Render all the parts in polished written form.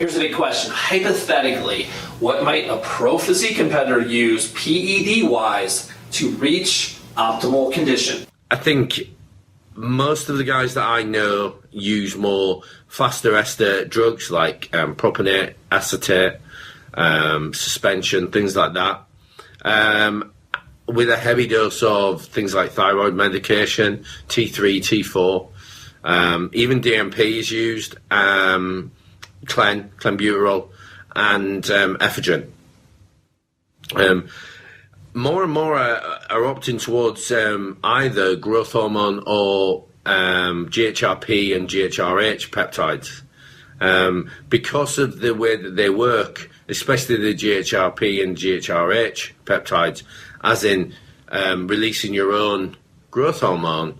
here's a big question. Hypothetically, what might a pro physique competitor use PED-wise to reach optimal condition? I think most of the guys that I know use more faster ester drugs like propionate, acetate, suspension, things like that. With a heavy dose of things like thyroid medication, T3, T4, even DMP is used, clenbuterol, and ephedrine. More and more are opting towards either growth hormone or GHRP and GHRH peptides. Because of the way that they work, especially the GHRP and GHRH peptides, as in releasing your own growth hormone,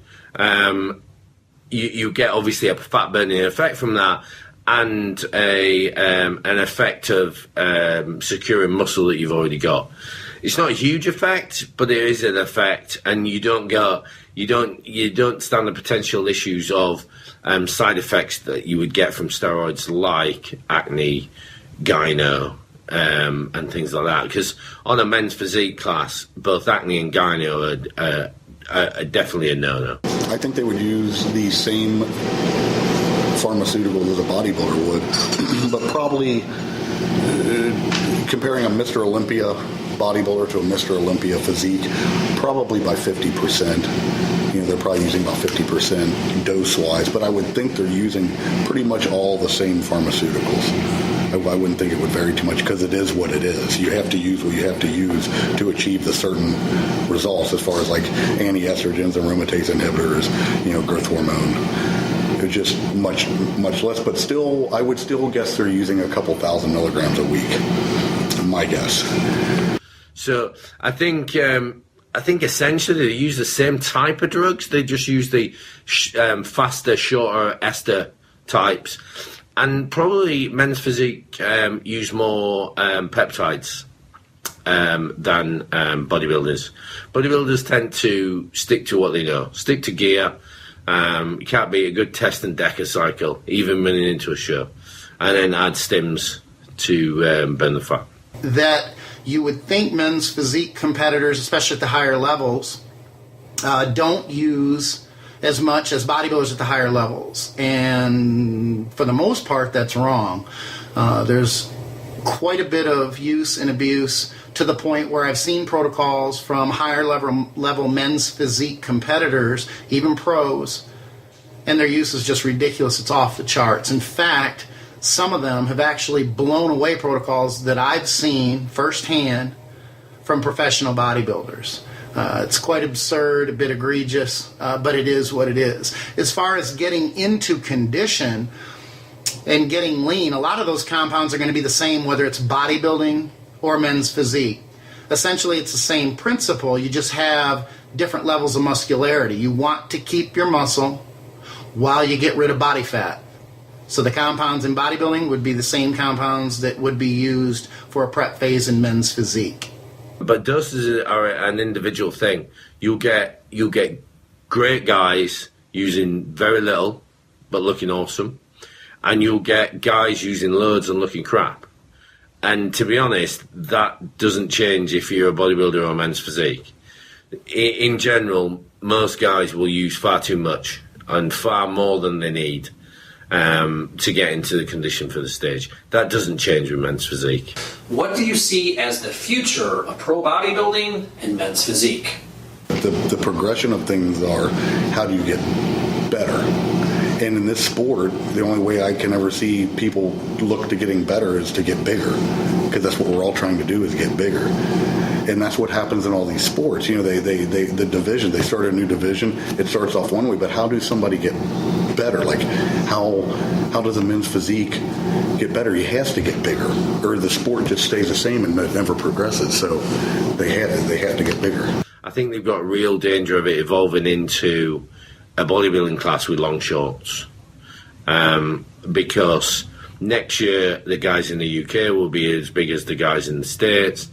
you get obviously a fat burning effect from that, and an effect of securing muscle that you've already got. It's not a huge effect, but there is an effect, and you don't stand the potential issues of side effects that you would get from steroids, like acne, gyno, and things like that. Because on a men's physique class, both acne and gyno are definitely a no-no. I think they would use the same pharmaceuticals as a bodybuilder would, but probably comparing a Mr. Olympia bodybuilder to a Mr. Olympia physique, probably by 50%. They're probably using about 50% dose-wise, but I would think they're using pretty much all the same pharmaceuticals. I wouldn't think it would vary too much because it is what it is. You have to use what you have to use to achieve the certain results as far as like anti-estrogens, aromatase inhibitors, growth hormone. It's just much less, but still, I would still guess they're using a couple thousand milligrams a week. My guess. So I think essentially they use the same type of drugs. They just use the faster, shorter ester types, and probably men's physique use more peptides than bodybuilders. Bodybuilders tend to stick to what they know, stick to gear. You can't beat a good test and deca cycle, even running into a show, and then add stims to burn the fat. That you would think men's physique competitors, especially at the higher levels, don't use as much as bodybuilders at the higher levels. And for the most part, that's wrong. There's quite a bit of use and abuse to the point where I've seen protocols from higher level men's physique competitors, even pros, and their use is just ridiculous. It's off the charts. In fact, some of them have actually blown away protocols that I've seen firsthand from professional bodybuilders. It's quite absurd, a bit egregious, but it is what it is. As far as getting into condition and getting lean, a lot of those compounds are going to be the same whether it's bodybuilding or men's physique. Essentially, it's the same principle. You just have different levels of muscularity. You want to keep your muscle while you get rid of body fat. So the compounds in bodybuilding would be the same compounds that would be used for a prep phase in men's physique. But doses are an individual thing. You'll get great guys using very little but looking awesome, and you'll get guys using loads and looking crap. And to be honest, that doesn't change if you're a bodybuilder or a men's physique. In general, most guys will use far too much and far more than they need to get into the condition for the stage. That doesn't change with men's physique. What do you see as the future of pro bodybuilding and men's physique? The progression of things are, how do you get better? And in this sport, the only way I can ever see people look to getting better is to get bigger, because that's what we're all trying to do, is get bigger. And that's what happens in all these sports. The division, they start a new division. It starts off one way, but how do somebody get better? Like, how does a men's physique get better? He has to get bigger, or the sport just stays the same and it never progresses. So they have to get bigger. I think they've got a real danger of it evolving into a bodybuilding class with long shorts, because next year the guys in the UK will be as big as the guys in the States,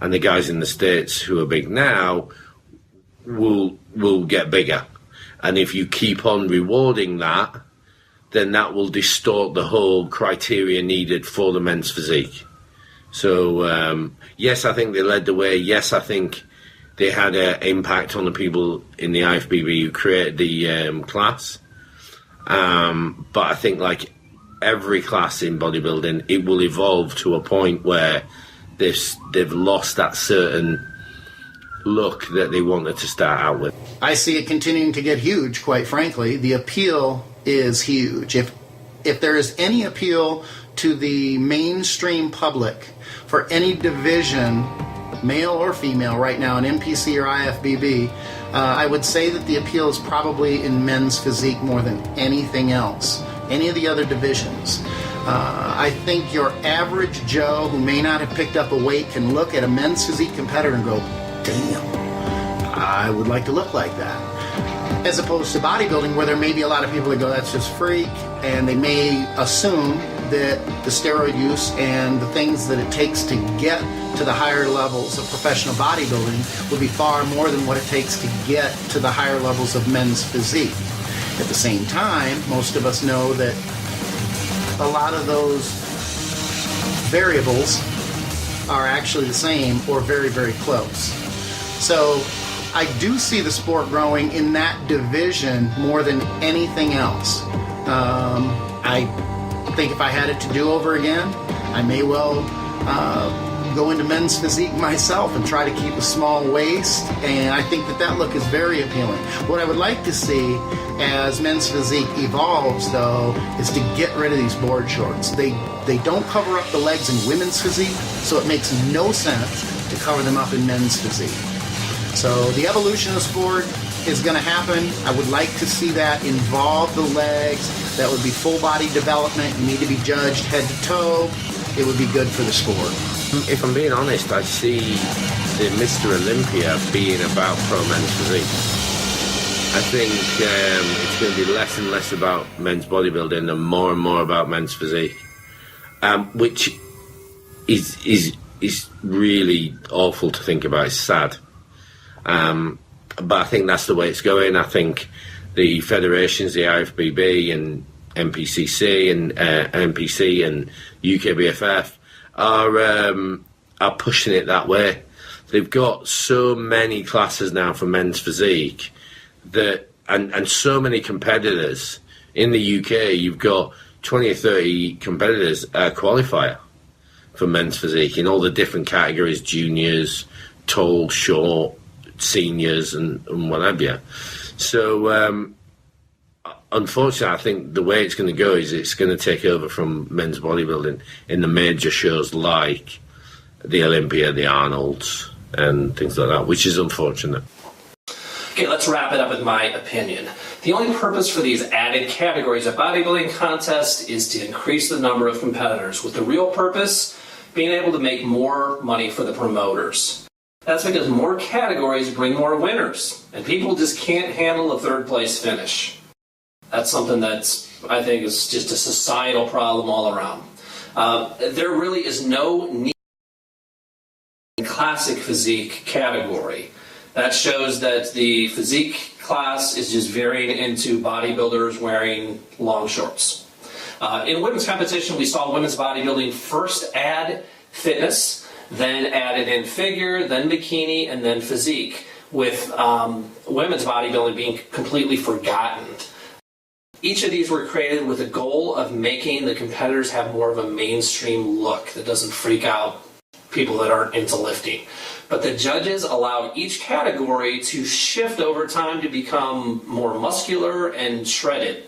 and the guys in the States who are big now will get bigger. And if you keep on rewarding that, then that will distort the whole criteria needed for the men's physique. So, yes, I think they led the way. Yes, I think they had an impact on the people in the IFBB who created the class. But I think, like every class in bodybuilding, it will evolve to a point where they've lost that certain look that they wanted to start out with. I see it continuing to get huge, quite frankly. The appeal is huge. If there is any appeal to the mainstream public for any division, male or female, right now in NPC or IFBB, I would say that the appeal is probably in men's physique more than anything else, any of the other divisions. I think your average Joe who may not have picked up a weight can look at a men's physique competitor and go, damn, I would like to look like that. As opposed to bodybuilding, where there may be a lot of people that go, that's just freak, and they may assume that the steroid use and the things that it takes to get to the higher levels of professional bodybuilding will be far more than what it takes to get to the higher levels of men's physique. At the same time, most of us know that a lot of those variables are actually the same or very, very close. So I do see the sport growing in that division more than anything else. I think if I had it to do over again, I may well go into men's physique myself and try to keep a small waist, and I think that look is very appealing. What I would like to see as men's physique evolves, though, is to get rid of these board shorts. They don't cover up the legs in women's physique, so it makes no sense to cover them up in men's physique. So the evolution of the sport is going to happen. I would like to see that involve the legs. That would be full body development. You need to be judged head to toe. It would be good for the sport. If I'm being honest, I see the Mr. Olympia being about pro men's physique. I think it's going to be less and less about men's bodybuilding and more about men's physique, which is really awful to think about. It's sad. But I think that's the way it's going. I think the federations, the IFBB and NPCC and NPC and UKBFF are pushing it that way. They've got so many classes now for men's physique that and so many competitors. In the UK, you've got 20 or 30 competitors qualifier for men's physique in all the different categories: juniors, tall, short, seniors, and what have you. So unfortunately, I think the way it's going to go is it's going to take over from men's bodybuilding in the major shows like the Olympia, the Arnolds, and things like that, which is unfortunate. Okay, let's wrap it up with my opinion. The only purpose for these added categories of bodybuilding contests is to increase the number of competitors, with the real purpose being able to make more money for the promoters. That's because more categories bring more winners, and people just can't handle a third place finish. That's something that's, I think, is just a societal problem all around. There really is no need in classic physique category. That shows that the physique class is just veering into bodybuilders wearing long shorts. In women's competition, we saw women's bodybuilding first add fitness, then added in figure, then bikini, and then physique, with women's bodybuilding being completely forgotten. Each of these were created with the goal of making the competitors have more of a mainstream look that doesn't freak out people that aren't into lifting. But the judges allowed each category to shift over time to become more muscular and shredded.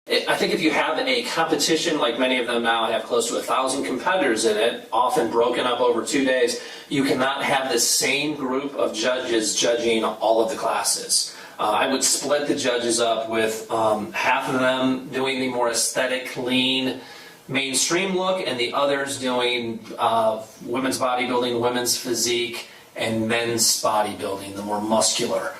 I think if you have a competition, like many of them now have close to 1,000 competitors in it, often broken up over 2 days, you cannot have the same group of judges judging all of the classes. I would split the judges up with half of them doing the more aesthetic, lean, mainstream look, and the others doing women's bodybuilding, women's physique, and men's bodybuilding, the more muscular.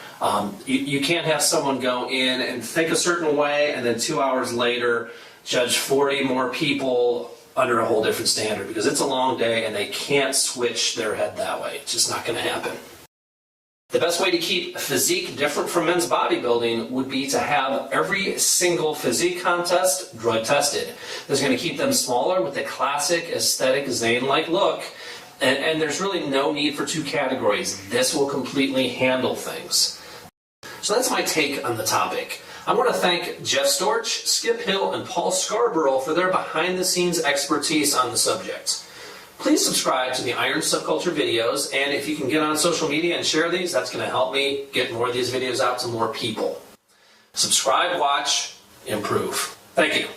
You can't have someone go in and think a certain way and then 2 hours later judge 40 more people under a whole different standard, because it's a long day and they can't switch their head that way. It's just not going to happen. The best way to keep physique different from men's bodybuilding would be to have every single physique contest drug tested. This is going to keep them smaller with the classic aesthetic Zane-Like look, and there's really no need for two categories. This will completely handle things. So that's my take on the topic. I want to thank Jeff Storch, Skip Hill, and Paul Scarborough for their behind-the-scenes expertise on the subject. Please subscribe to the Iron Subculture videos, and if you can get on social media and share these, that's going to help me get more of these videos out to more people. Subscribe, watch, improve. Thank you.